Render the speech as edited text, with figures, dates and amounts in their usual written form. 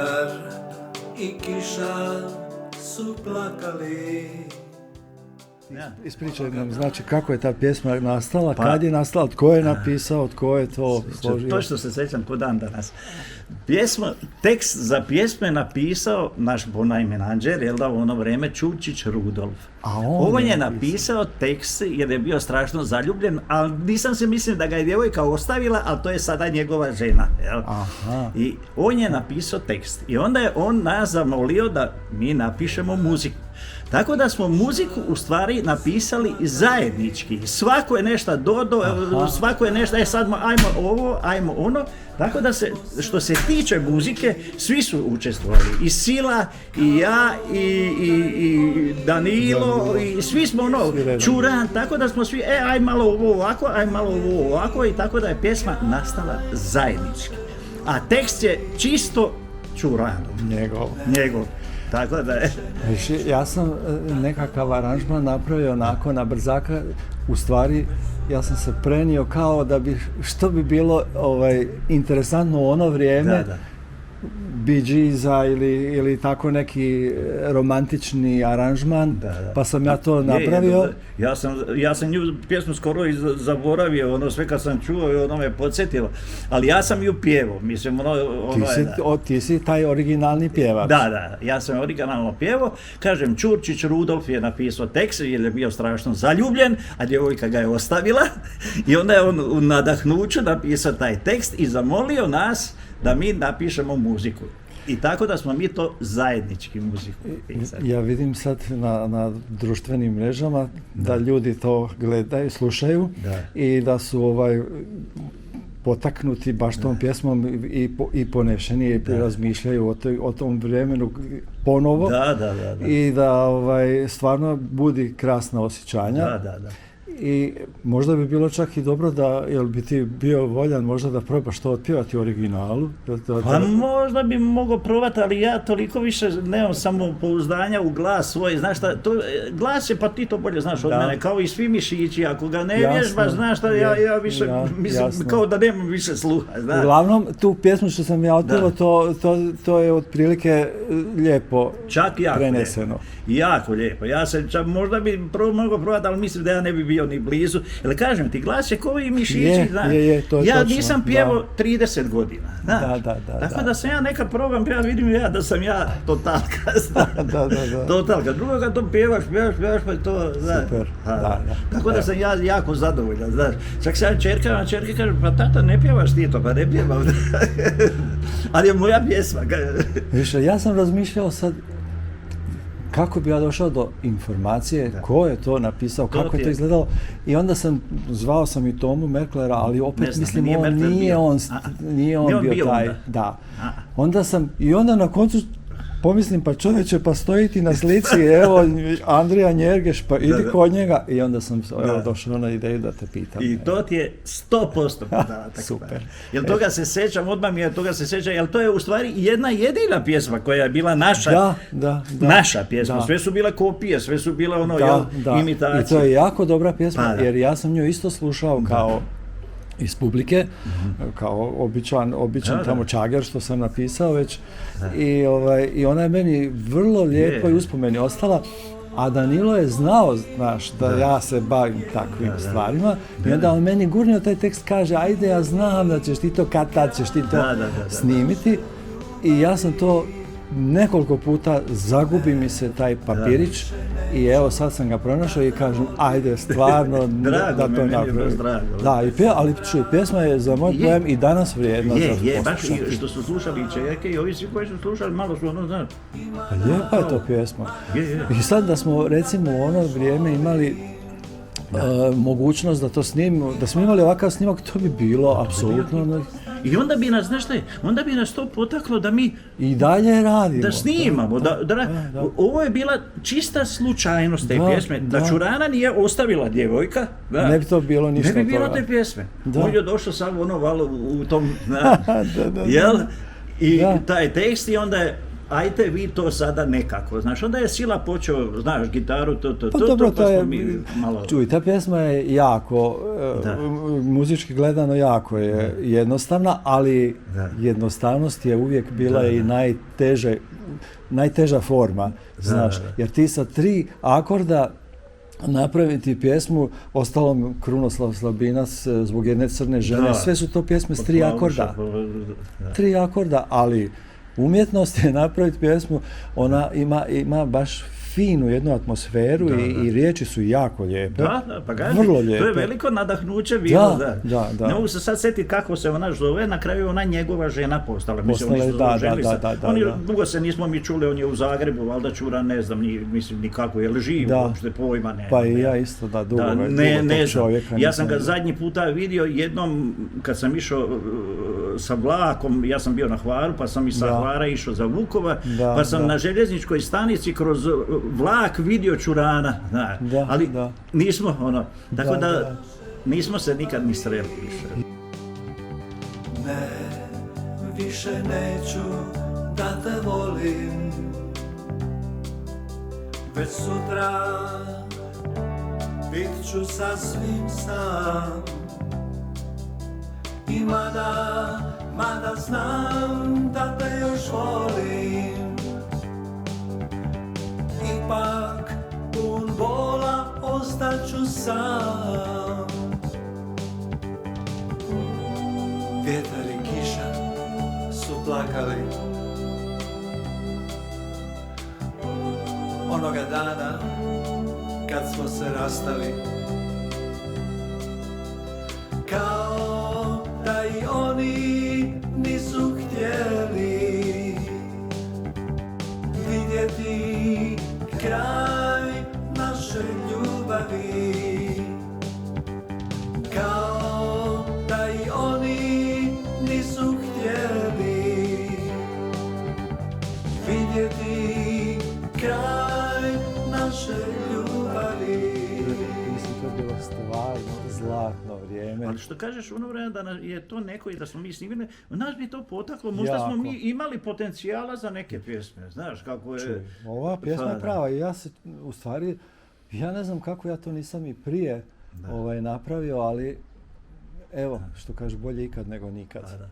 Vjetar i kiša su plakali. Ispričaj nam, znači, kako je ta pjesma nastala, kad je nastala, tko je napisao, tko je to složio? Točno se sjećam ko dan danas. Tekst za pjesmu je napisao naš ponajmen Anđer, jel da, u ono vrijeme Čurčić Rudolf. On je napisao tekst jer je bio strašno zaljubljen, ali nisam se mislim da ga je djevojka ostavila, ali to je sada njegova žena. Jel? I on je napisao tekst i onda je on nas zamolio da mi napišemo muziku. Tako da smo muziku u stvari napisali zajednički. Svako je nešto dodao, svako je nešto, sad ajmo ovo, ajmo ono. Tako da se, što se tiče muzike, svi su učestvovali. I Sila, i ja, i Danilo, i svi smo Čuran, tako da smo svi, aj malo ovo ovako, aj malo ovo ovako, i tako da je pjesma nastala zajednički. A tekst je čisto Čuranov. Njegov. Tako da je. Ja sam nekakav aranžman napravio onako na brzaka, u stvari ja sam se prenio kao da bi, što bi bilo interesantno u ono vrijeme, Bee Geesa ili tako neki romantični aranžman, pa sam ja to napravio. Ja sam nju pjesmu skoro i zaboravio, ono sve kad sam čuo i ono me podsjetilo, ali ja sam ju pjevao, mislim ti si taj originalni pjevač. Da, ja sam originalno pjevao, kažem, Čurčić Rudolf je napisao tekst jer je bio strašno zaljubljen, a djevojka ga je ostavila i onda je on u nadahnuću napisao taj tekst i zamolio nas da mi napišemo muziku. I tako da smo mi to zajednički muziku pisali. Ja vidim sad na društvenim mrežama da ljudi to gledaju, slušaju i da su potaknuti baš tom pjesmom i ponešeni i razmišljaju o tom vremenu ponovo. I da stvarno budi krasna osjećanja. I možda bi bilo čak i dobro da, jel bi ti bio voljan možda da probaš to otpjevati u originalu? Pa možda bi mogao probati, ali ja toliko više nemam samopouzdanja u glas svoj, znaš šta, glas je, pa ti to bolje znaš od mene, kao i svi mišići, ako ga ne vježbaš, znaš šta, ja više, mislim, kao da nemam više sluha, znaš. Uglavnom, tu pjesmu što sam ja otpjevao, to je otprilike lijepo preneseno. Jako lijepo, ja se možda bi mogao probati, ali mislim da ja ne bi bio ni blizu, jer kažem ti, glas je kao i mišići, znaš. Ja nisam pjevao 30 godina, znaš. Tako da sam ja nekad probam, ja vidim da sam ja totalka, znaš. Totalka, drugoga to pjevaš, pa to, znaš. Tako da sam ja jako zadovoljan, znaš. Čak sam čerka kaže, pa tata, ne pjevaš ti to, pa ne pjevam. Ali je moja pjesma. Više, ja sam razmišljao sad, kako bi ja došao do informacije, ko je to napisao, kako je to izgledalo, i onda zvao sam i Tomu Merklera, ali opet mislim, nije on bio taj, onda na koncu pomislim, pa čovječe, pa stoji ti na slici, evo, Andrija Njergeš, pa idi kod njega, i onda sam došao na ideju da te pitam. I to ti je 100% podatak. Super. Jer toga se sjećam, odmah mi je toga se sjećam, jer to je u stvari jedna jedina pjesma koja je bila naša pjesma, sve su bila kopije, sve su bila imitacije. I to je jako dobra pjesma, jer ja sam nju isto slušao kao iz publike, kao običan tamo čager što sam napisao već, i ona je meni vrlo lijepo i uspomeni ostala, a Danilo je znao, znaš, da ja se bavim takvim stvarima, i onda on meni gurnio taj tekst, kaže, ajde, ja znam da ćeš ti to kad ćeš ti to snimiti, i ja sam to nekoliko puta, zagubi mi se taj papirić, i evo sad sam ga pronašao i kažem, ajde, stvarno da to napravim. Da, ali pjesma je za moj pojam i danas vrijedna za poslušati. Baš što su slušali i čerke i ovi svi koji su slušali, malo su znaš. Lijepa je to pjesma. I sad da smo recimo u ono vrijeme imali mogućnost da to snimimo, da smo imali ovakav snimak, to bi bilo apsolutno. I onda bi nas, znaš šta je, onda bi nas to potaklo da mi i dalje radimo. Da snimamo, ovo je bila čista slučajnost te pjesme, da Čurana nije ostavila djevojka, ne bi to bilo ništa toga. Ne bi bilo te pjesme. On je došao samo valo u tom, jel? I taj tekst, i onda je ajte vi to sada nekako, znaš, onda je Sila počeo, znaš, gitaru, Pa dobro, pa smo mi malo... Čuj, ta pjesma je jako, muzički gledano jako je jednostavna, ali jednostavnost je uvijek bila i najteža forma, znaš, jer ti sa 3 akorda napraviti pjesmu, ostalom Krunoslav Slabinac zbog jedne crne žene, sve su to pjesme s 3 akorda. 3 akorda, ali umjetnost je napraviti pjesmu, ona ima baš finu jednu atmosferu i riječi su jako lijepe. Pa vrlo lijepe. To je veliko nadahnuće bilo, da. Ne mogu se sad sjetiti kako se ona zove, na kraju ona njegova žena postala. Dugo se nismo mi čuli, on je u Zagrebu, valjda čura, ne znam, mislim nikako, je li živ, uopšte pojma ne. Pa i ja isto, dugo ne čovjeka. Ja sam ga zadnji puta vidio jednom, kad sam išao sa vlakom, ja sam bio na Hvaru, pa sam i sa Hvara išao za Vukovar, pa sam na željezničkoj stanici kroz vlak vidio Čurana, ali nismo tako da nismo se nikad ni sreli više. Ne, više neću da te volim, već sutra bit ću sasvim sam. I mada znam da te još volim, ipak pun bola ostaću sam. Vjetar i kiša su plakali onoga dana kad smo se rastali, kao da i oni nisu htjeli vidjeti kraj naše ljubavi, kao da i oni nisu htjeli vidjeti kraj naše ljubavi. Mislim, to je bilo stvarno zlatno vrijeme. Ali što kažeš, ono vreme da je to neko i da smo mi snimili, nas bi to potaklo, možda smo mi imali potencijala za neke pjesme, znaš kako je... Čuj, ova pjesma je prava i ja se, u stvari, ja ne znam kako ja to nisam i prije napravio, ali evo, što kaže, bolje ikad nego nikad.